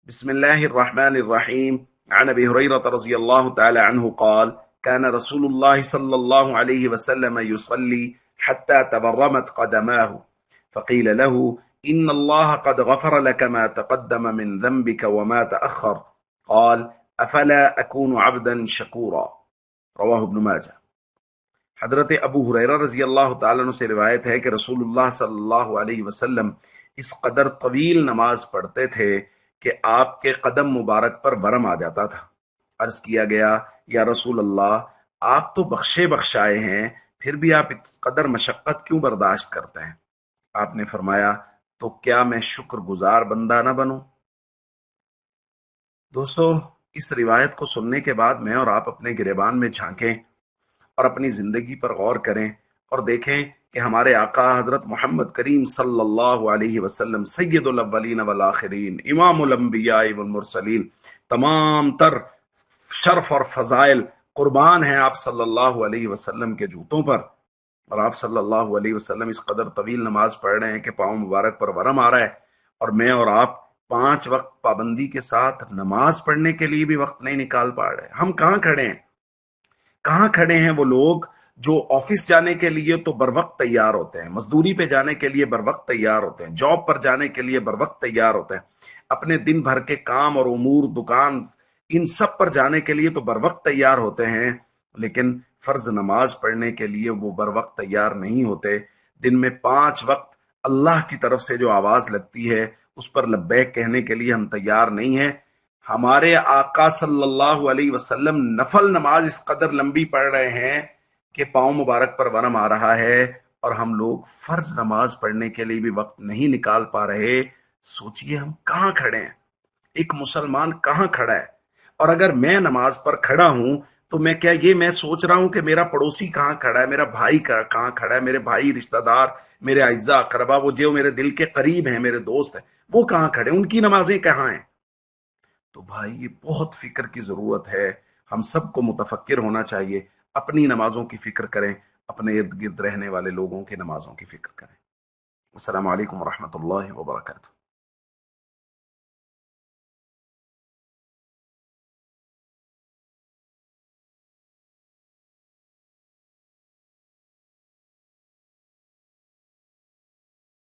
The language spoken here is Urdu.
بسم الله الرحمن الرحيم. عن أبي هريرة رضي الله تعالى عنه قال: كان رسول الله صلى الله عليه وسلم يصلي حتى تبرمت قدماه، فقيل له: إن الله قد غفر لك ما تقدم من ذنبك وما تأخر. قال: أفلا أكون عبدا شكورا. رواہ ابن ماجہ۔ حضرت ابو ہریرہ رضی اللہ تعالیٰ عنہ سے روایت ہے کہ رسول اللہ صلی اللہ علیہ وسلم اس قدر طویل نماز پڑھتے تھے کہ آپ کے قدم مبارک پر ورم آ جاتا تھا۔ عرض کیا گیا: یا رسول اللہ، آپ تو بخشے بخشائے ہیں، پھر بھی آپ اس قدر مشقت کیوں برداشت کرتے ہیں؟ آپ نے فرمایا: تو کیا میں شکر گزار بندہ نہ بنوں؟ دوستو، اس روایت کو سننے کے بعد میں اور آپ اپنے گریبان میں جھانکیں اور اپنی زندگی پر غور کریں اور دیکھیں کہ ہمارے آقا حضرت محمد کریم صلی اللہ علیہ وسلم سید الاولین والآخرین، امام الانبیاء والمرسلین، تمام تر شرف اور فضائل قربان ہیں آپ صلی اللہ علیہ وسلم کے جوتوں پر، اور آپ صلی اللہ علیہ وسلم اس قدر طویل نماز پڑھ رہے ہیں کہ پاؤں مبارک پر ورم آ رہا ہے، اور میں اور آپ 5 وقت پابندی کے ساتھ نماز پڑھنے کے لیے بھی وقت نہیں نکال پا رہے۔ ہم کہاں کھڑے ہیں؟ کہاں کھڑے ہیں وہ لوگ جو آفس جانے کے لیے تو بر وقت تیار ہوتے ہیں، مزدوری پہ جانے کے لیے بر وقت تیار ہوتے ہیں، جاب پر جانے کے لیے بر وقت تیار ہوتے ہیں، اپنے دن بھر کے کام اور امور، دکان، ان سب پر جانے کے لیے تو بر وقت تیار ہوتے ہیں، لیکن فرض نماز پڑھنے کے لیے وہ بر وقت تیار نہیں ہوتے۔ دن میں 5 وقت اللہ کی طرف سے جو آواز لگتی ہے اس پر لبیک کہنے کے لیے ہم تیار نہیں ہیں۔ ہمارے آقا صلی اللہ علیہ وسلم نفل نماز اس قدر لمبی پڑھ رہے ہیں کہ پاؤں مبارک پر ورم آ رہا ہے، اور ہم لوگ فرض نماز پڑھنے کے لیے بھی وقت نہیں نکال پا رہے۔ سوچئے ہم کہاں کھڑے ہیں، ایک مسلمان کہاں کھڑا ہے؟ اور اگر میں نماز پر کھڑا ہوں تو میں سوچ رہا ہوں کہ میرا پڑوسی کہاں کھڑا ہے، میرا بھائی کہاں کھڑا ہے، میرے بھائی، رشتہ دار، میرے اعزاء اقربا، وہ جو میرے دل کے قریب ہیں، میرے دوست ہیں، وہ کہاں کھڑے ہیں، ان کی نمازیں کہاں ہیں؟ تو بھائی، یہ بہت فکر کی ضرورت ہے۔ ہم سب کو متفکر ہونا چاہیے، اپنی نمازوں کی فکر کریں، اپنے ارد گرد رہنے والے لوگوں کی نمازوں کی فکر کریں۔ السلام علیکم ورحمۃ اللہ وبرکاتہ۔